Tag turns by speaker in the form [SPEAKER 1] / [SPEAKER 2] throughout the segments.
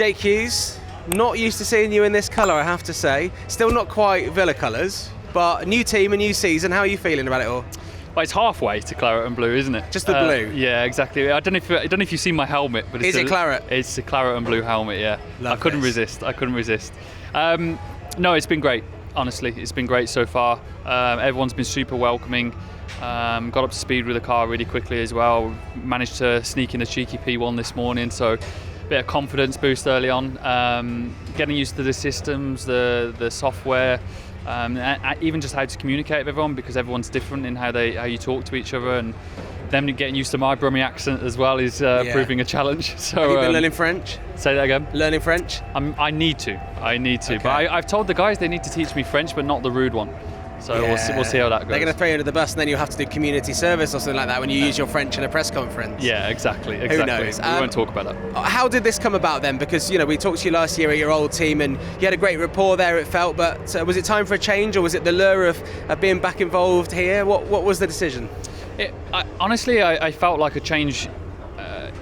[SPEAKER 1] Jake Hughes, not used to seeing you in this colour, I have to say. Still not quite Villa colours, but a new team, a new season. How are you feeling about it all?
[SPEAKER 2] Well, it's halfway to claret and blue, isn't it?
[SPEAKER 1] Just the blue?
[SPEAKER 2] Yeah, exactly. I don't know if you've seen my helmet, but
[SPEAKER 1] is it claret?
[SPEAKER 2] It's a claret and blue helmet. Yeah.
[SPEAKER 1] Love
[SPEAKER 2] I couldn't resist. No, it's been great. Honestly, it's been great so far. Everyone's been super welcoming. Got up to speed with the car really quickly as well. Managed to sneak in a cheeky P1 this morning, so a bit of confidence boost early on. Getting used to the systems, the software. Even just how to communicate with everyone, because everyone's different in how you talk to each other, and them getting used to my Brummie accent as well is proving a challenge. So,
[SPEAKER 1] have you been learning French?
[SPEAKER 2] Say that again.
[SPEAKER 1] Learning French?
[SPEAKER 2] I need to. Okay. But I've told the guys they need to teach me French, but not the rude one. So we'll see how that goes.
[SPEAKER 1] They're going to throw you under the bus, and then you'll have to do community service or something like that when you use your French in a press conference.
[SPEAKER 2] Yeah, exactly.
[SPEAKER 1] Who knows?
[SPEAKER 2] We won't talk about that.
[SPEAKER 1] How did this come about then? Because we talked to you last year at your old team, and you had a great rapport there, it felt. But was it time for a change, or was it the lure of being back involved here? What was the decision?
[SPEAKER 2] Honestly, I felt like a change.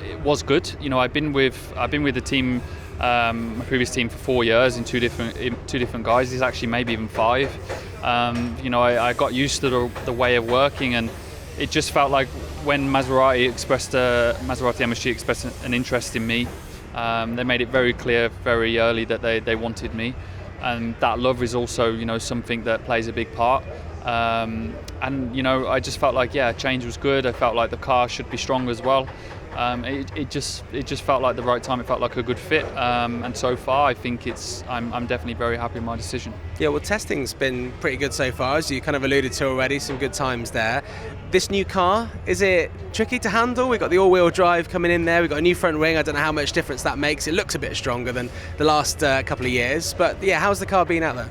[SPEAKER 2] It was good. I've been with the team. My previous team for 4 years in two different guys. It's actually maybe even 5. I got used to the way of working, and it just felt like when Maserati MSG expressed an interest in me, they made it very clear very early that they wanted me, and that love is also something that plays a big part. I just felt like change was good. I felt like the car should be strong as well. It just felt like the right time. It felt like a good fit, and so far I think I'm definitely very happy with my decision.
[SPEAKER 1] Yeah, well, testing's been pretty good so far, as you kind of alluded to already. Some good times there. This new car, is it tricky to handle? We've got the all-wheel drive coming in there. We've got a new front wing. I don't know how much difference that makes. It looks a bit stronger than the last couple of years, but yeah, how's the car been out there?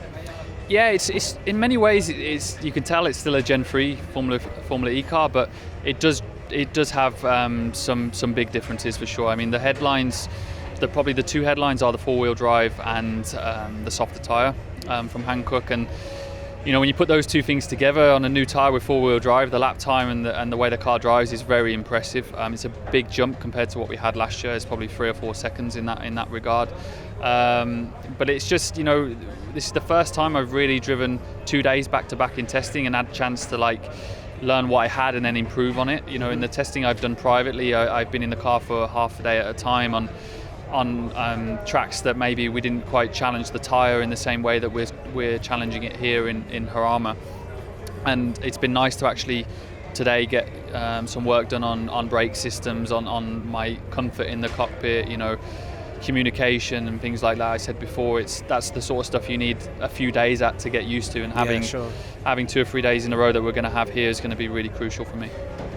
[SPEAKER 2] Yeah, it's in many ways you can tell it's still a Gen3 Formula E car, but it does have some big differences for sure. I mean, the headlines, probably the two headlines are the four-wheel drive and the softer tyre from Hankook. And when you put those two things together on a new tyre with four-wheel drive, the lap time and the way the car drives is very impressive. It's a big jump compared to what we had last year. It's probably 3 or 4 seconds in that regard. But it's just this is the first time I've really driven 2 days back to back in testing and had a chance to learn what I had and then improve on it. In the testing I've done privately, I've been in the car for half a day at a time on tracks that maybe we didn't quite challenge the tyre in the same way that we're challenging it here in Jarama. And it's been nice to actually today get some work done on brake systems, on my comfort in the cockpit, communication and things like that. I said before, that's the sort of stuff you need a few days to get used to, and having 2 or 3 days in a row that we're going to have here is going to be really crucial for me.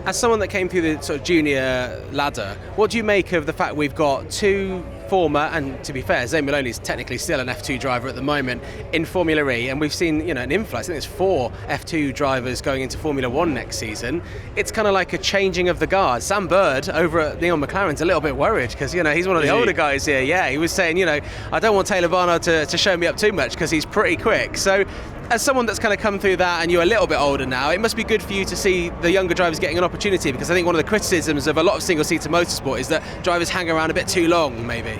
[SPEAKER 1] As someone that came through the sort of junior ladder, what do you make of the fact we've got 2 former, and to be fair, Zane Maloney is technically still an F2 driver at the moment in Formula E, and we've seen an influx. I think there's 4 F2 drivers going into Formula 1 next season. It's kind of like a changing of the guard. Sam Bird over at Neil McLaren's a little bit worried because he's one of the older guys here. Yeah, he was saying I don't want Taylor Barnard to show me up too much because he's pretty quick. So as someone that's kind of come through that and you're a little bit older now, it must be good for you to see the younger drivers getting an opportunity, because I think one of the criticisms of a lot of single-seater motorsport is that drivers hang around a bit too long, maybe.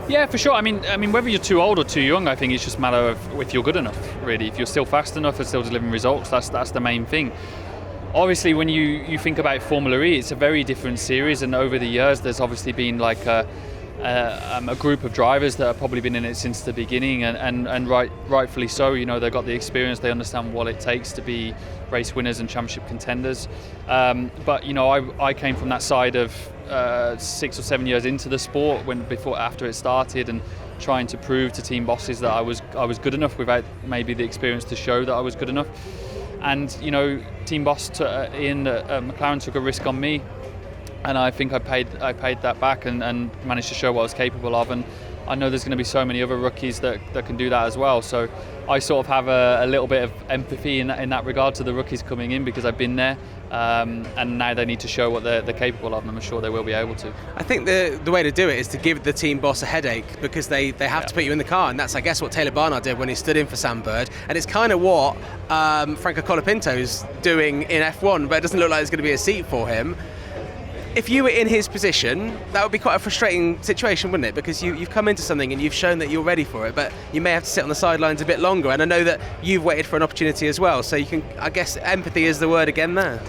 [SPEAKER 2] Yeah, for sure. I mean, whether you're too old or too young, I think it's just a matter of if you're good enough, really. If you're still fast enough and still delivering results, that's the main thing. Obviously, when you think about Formula E, it's a very different series, and over the years, there's obviously been a group of drivers that have probably been in it since the beginning, and rightfully so. They've got the experience, they understand what it takes to be race winners and championship contenders. But I came from that side of 6 or 7 years into the sport, after it started, and trying to prove to team bosses that I was good enough without maybe the experience to show that I was good enough. And team boss Ian McLaren took a risk on me, and I think I paid that back and managed to show what I was capable of. And I know there's going to be so many other rookies that can do that as well. So I sort of have a little bit of empathy in that regard to the rookies coming in, because I've been there, and now they need to show what they're capable of, and I'm sure they will be able to.
[SPEAKER 1] I think the way to do it is to give the team boss a headache, because they have to put you in the car, and that's, I guess, what Taylor Barnard did when he stood in for Sam Bird, and it's kind of what Franco Colapinto is doing in F1, but it doesn't look like there's going to be a seat for him. If you were in his position, that would be quite a frustrating situation, wouldn't it? Because you've come into something and you've shown that you're ready for it, but you may have to sit on the sidelines a bit longer. And I know that you've waited for an opportunity as well, so you can, I guess, empathy is the word again there.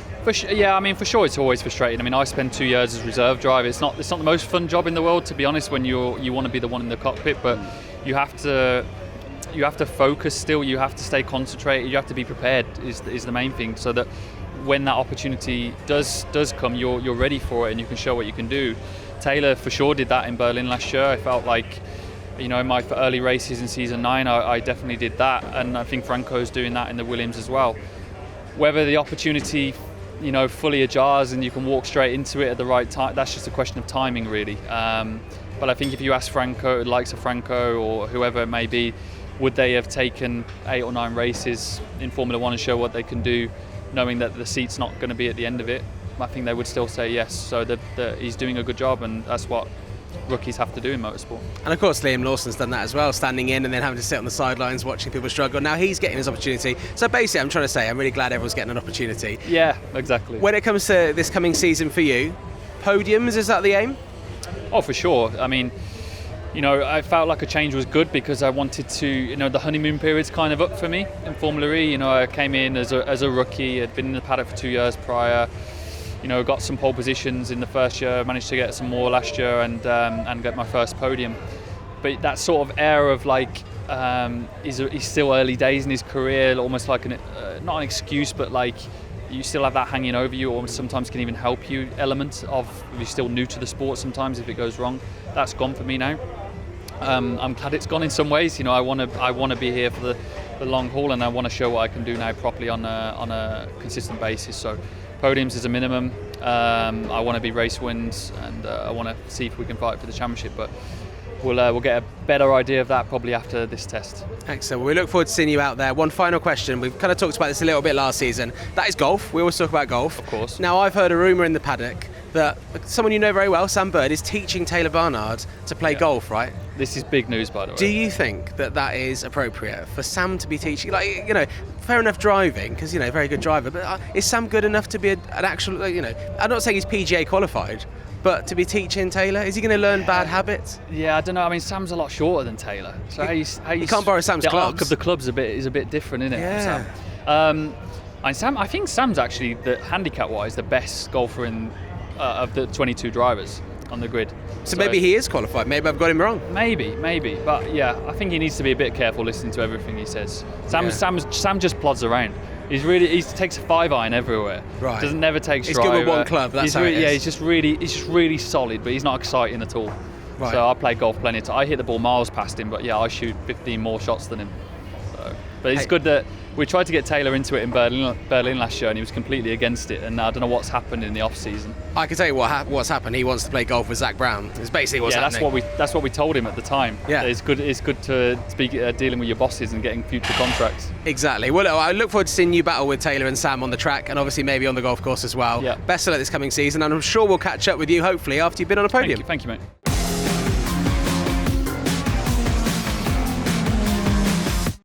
[SPEAKER 2] Yeah, I mean, for sure, it's always frustrating. I mean, I spent 2 years as reserve driver. It's not the most fun job in the world, to be honest, when you want to be the one in the cockpit, but you have to focus still. You have to stay concentrated. You have to be prepared. Is the main thing, so that when that opportunity does come, you're ready for it and you can show what you can do. Taylor for sure did that in Berlin last year. I felt like, in my early races in season 9, I definitely did that, and I think Franco's doing that in the Williams as well. Whether the opportunity fully ajars and you can walk straight into it at the right time, that's just a question of timing, really. But I think if you ask Franco, the likes of Franco or whoever it may be, would they have taken 8 or 9 races in Formula 1 and show what they can do, knowing that the seat's not going to be at the end of it? I think they would still say yes. So he's doing a good job, and that's what rookies have to do in motorsport.
[SPEAKER 1] And of course Liam Lawson's done that as well, standing in and then having to sit on the sidelines watching people struggle. Now he's getting his opportunity. So basically I'm trying to say I'm really glad everyone's getting an opportunity.
[SPEAKER 2] Yeah, exactly.
[SPEAKER 1] When it comes to this coming season for you, podiums, is that the aim?
[SPEAKER 2] Oh, for sure. I mean, I felt like a change was good because I wanted to, the honeymoon period's kind of up for me in Formula E. I came in as a rookie, had been in the paddock for 2 years prior, got some pole positions in the first year, managed to get some more last year and get my first podium. But that sort of air of like, he's still early days in his career, almost like not an excuse, but like you still have that hanging over you, or sometimes can even help you element of if you're still new to the sport sometimes if it goes wrong. That's gone for me now. I'm glad it's gone in some ways. I want to be here for the long haul, and I want to show what I can do now properly on a consistent basis. So podiums is a minimum. I want to be race wins, and I want to see if we can fight for the championship. But we'll get a better idea of that probably after this test.
[SPEAKER 1] Excellent. We look forward to seeing you out there. One final question. We've kind of talked about this a little bit last season. That is golf. We always talk about golf.
[SPEAKER 2] Of course.
[SPEAKER 1] Now I've heard a rumour in the paddock that someone you know very well, Sam Bird, is teaching Taylor Barnard to play golf, right?
[SPEAKER 2] This is big news, by the way.
[SPEAKER 1] Do you think that is appropriate for Sam to be teaching? Fair enough driving, because, very good driver, but is Sam good enough to be an actual, I'm not saying he's PGA qualified, but to be teaching Taylor? Is he going to learn bad habits?
[SPEAKER 2] Yeah, I don't know. I mean, Sam's a lot shorter than Taylor. So
[SPEAKER 1] you can't borrow Sam's clubs.
[SPEAKER 2] The arc of the club's is a bit different, isn't it?
[SPEAKER 1] Yeah.
[SPEAKER 2] Sam? And Sam, I think Sam's actually, handicap-wise, the best golfer of the 22 drivers on the grid.
[SPEAKER 1] So maybe he is qualified. Maybe I've got him wrong.
[SPEAKER 2] Maybe. But yeah, I think he needs to be a bit careful listening to everything he says. Sam just plods around. He takes a 5-iron everywhere. Right. Doesn't never take stride.
[SPEAKER 1] He's good with one club. That's how it is.
[SPEAKER 2] Yeah, he's just really solid, but he's not exciting at all. Right. So I play golf plenty of time. I hit the ball miles past him, but yeah, I shoot 15 more shots than him. So, but it's good that we tried to get Taylor into it in Berlin last year, and he was completely against it. And I don't know what's happened in the off season.
[SPEAKER 1] I can tell you what's happened. He wants to play golf with Zach Brown. It's basically what's happening.
[SPEAKER 2] That's what we told him at the time.
[SPEAKER 1] Yeah,
[SPEAKER 2] it's good to speak dealing with your bosses and getting future contracts.
[SPEAKER 1] Exactly. Well, I look forward to seeing you battle with Taylor and Sam on the track, and obviously maybe on the golf course as well.
[SPEAKER 2] Yeah.
[SPEAKER 1] Best of luck this coming season, and I'm sure we'll catch up with you hopefully after you've been on a podium.
[SPEAKER 2] Thank you, mate.